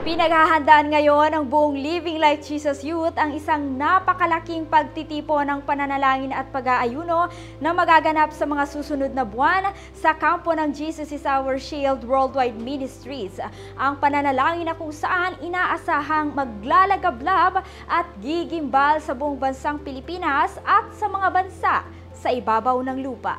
Pinaghahandaan ngayon ng buong Living Like Jesus Youth ang isang napakalaking pagtitipon ng pananalangin at pag-aayuno na magaganap sa mga susunod na buwan sa kampo ng Jesus is Our Shield Worldwide Ministries. Ang pananalangin na kung saan inaasahang maglalagablab at gigimbal sa buong bansang Pilipinas at sa mga bansa sa ibabaw ng lupa.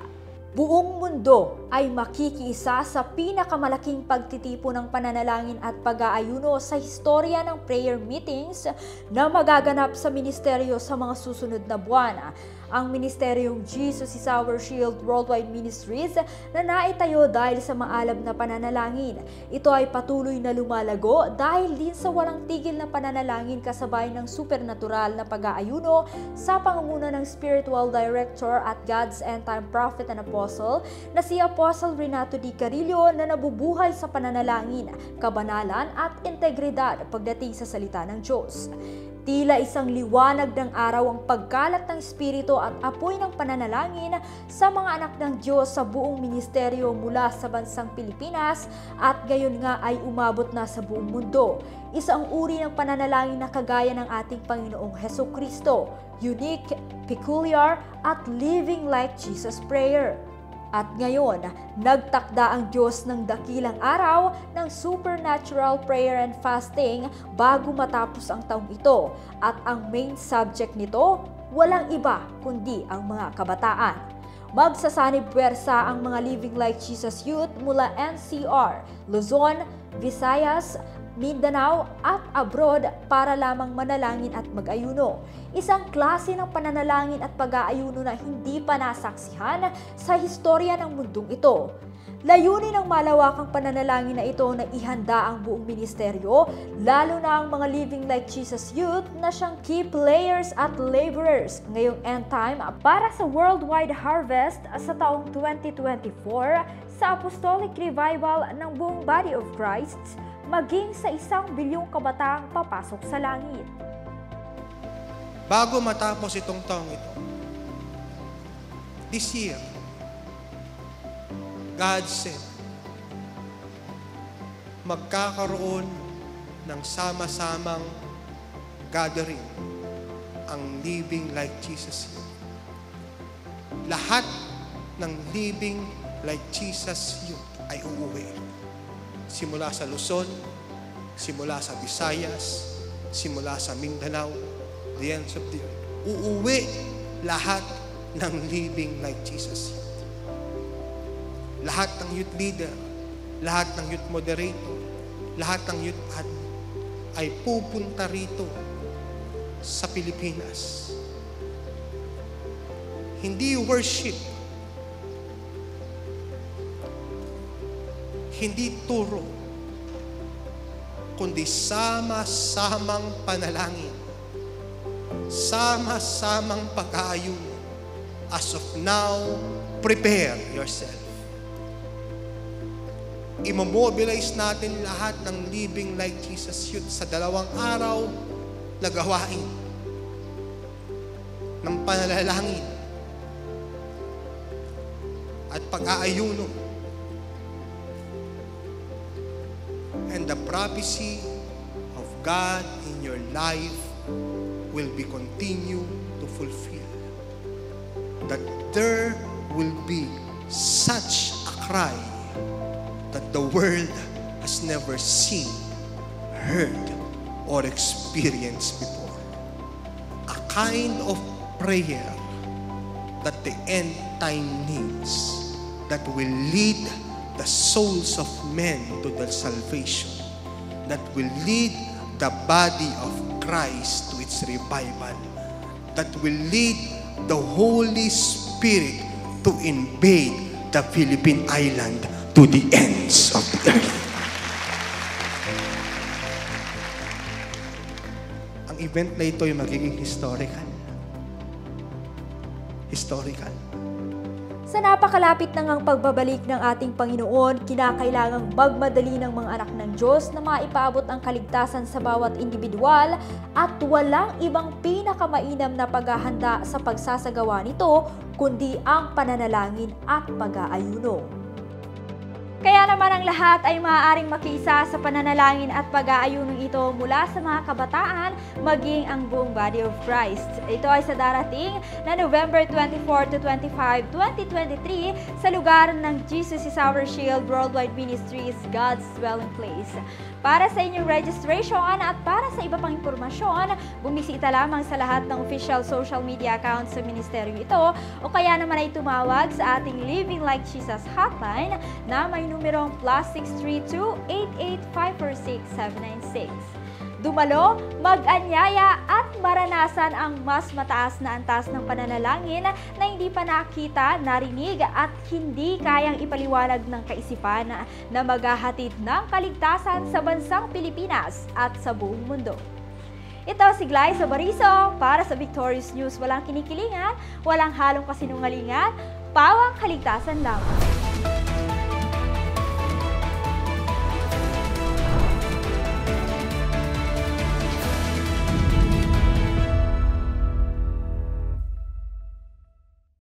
Buong mundo ay makikiisa sa pinakamalaking pagtitipon ng pananalangin at pag-aayuno sa historya ng prayer meetings na magaganap sa ministeryo sa mga susunod na buwan. Ang ministeryong Jesus is Our Shield Worldwide Ministries na naitayo dahil sa maalab na pananalangin. Ito ay patuloy na lumalago dahil din sa walang tigil na pananalangin kasabay ng supernatural na pag-aayuno sa pangunguna ng Spiritual Director at God's End Time Prophet and Apostle na si Apostle Renato D. Carillo na nabubuhay sa pananalangin, kabanalan at integridad pagdating sa salita ng Diyos. Tila isang liwanag ng araw ang pagkalat ng Espiritu at apoy ng pananalangin sa mga anak ng Diyos sa buong ministeryo mula sa bansang Pilipinas at gayon nga ay umabot na sa buong mundo. Isang uri ng pananalangin na kagaya ng ating Panginoong Hesukristo, unique, peculiar at living like Jesus prayer. At ngayon, nagtakda ang Diyos ng dakilang araw ng supernatural prayer and fasting bago matapos ang taong ito. At ang main subject nito, walang iba kundi ang mga kabataan. Magsasanib puwersa ang mga Living Like Jesus Youth mula NCR, Luzon, Visayas, Mindanao at abroad para lamang manalangin at mag-ayuno. Isang klase ng pananalangin at pag-aayuno na hindi pa nasaksihan sa historya ng mundong ito. Layunin ng malawakang pananalangin na ito na ihanda ang buong ministeryo, lalo na ang mga Living Like Jesus Youth na siyang key players at laborers ngayong end time para sa worldwide harvest sa taong 2024 sa apostolic revival ng buong body of Christ, maging sa 1 bilyong kabataang papasok sa langit. Bago matapos itong taong ito, this year, God said, magkakaroon ng sama-samang gathering ang Living Like Jesus. Lahat ng Living Like Jesus Youth ay uuwi. Simula sa Luzon, simula sa Visayas, simula sa Mindanao, the ends of the earth. Uuwi lahat ng Living Like Jesus. Lahat ng youth leader, lahat ng youth moderator, lahat ng youth admin ay pupunta rito sa Pilipinas. Hindi worship, hindi turo, kundi sama-samang panalangin, sama-samang pag-aayuno. As of now, prepare yourself. Imomobilize natin lahat ng Living Like Jesus Youth sa 2 araw na gawain ng panalangin at pag-aayuno. And the prophecy of God in your life will be continue to fulfill. That there will be such a cry that the world has never seen, heard, or experienced before. A kind of prayer that the end time needs, that will lead the souls of men to their salvation, that will lead the body of Christ to its revival, that will lead the Holy Spirit to invade the Philippine island to the ends of the earth. Ang event na ito ay magiging historical. Historical. Sa napakalapit na ngang pagbabalik ng ating Panginoon, kinakailangang magmadali ng mga anak ng Diyos na maipaabot ang kaligtasan sa bawat individual at walang ibang pinakamainam na paghahanda sa pagsasagawa nito kundi ang pananalangin at pag-aayuno. Kaya naman ang lahat ay maaaring makiisa sa pananalangin at pag-aayunong ito mula sa mga kabataan maging ang buong body of Christ. Ito ay sa darating na November 24 to 25, 2023 sa lugar ng Jesus is Our Shield Worldwide Ministries, God's Dwelling Place. Para sa inyong registration at para sa iba pang impormasyon, bumisita lamang sa lahat ng official social media accounts sa ministeryo ito o kaya naman ay tumawag sa ating Living Like Jesus hotline na may numerong +632-88546-796. Dumalo, mag-anyaya at maranasan ang mas mataas na antas ng pananalangin na hindi pa nakita, narinig at hindi kayang ipaliwanag ng kaisipan na maghahatid ng kaligtasan sa bansang Pilipinas at sa buong mundo. Ito si Glyza Bariso para sa Victorious News. Walang kinikilingan, walang halong kasinungalingan, pawang kaligtasan lang.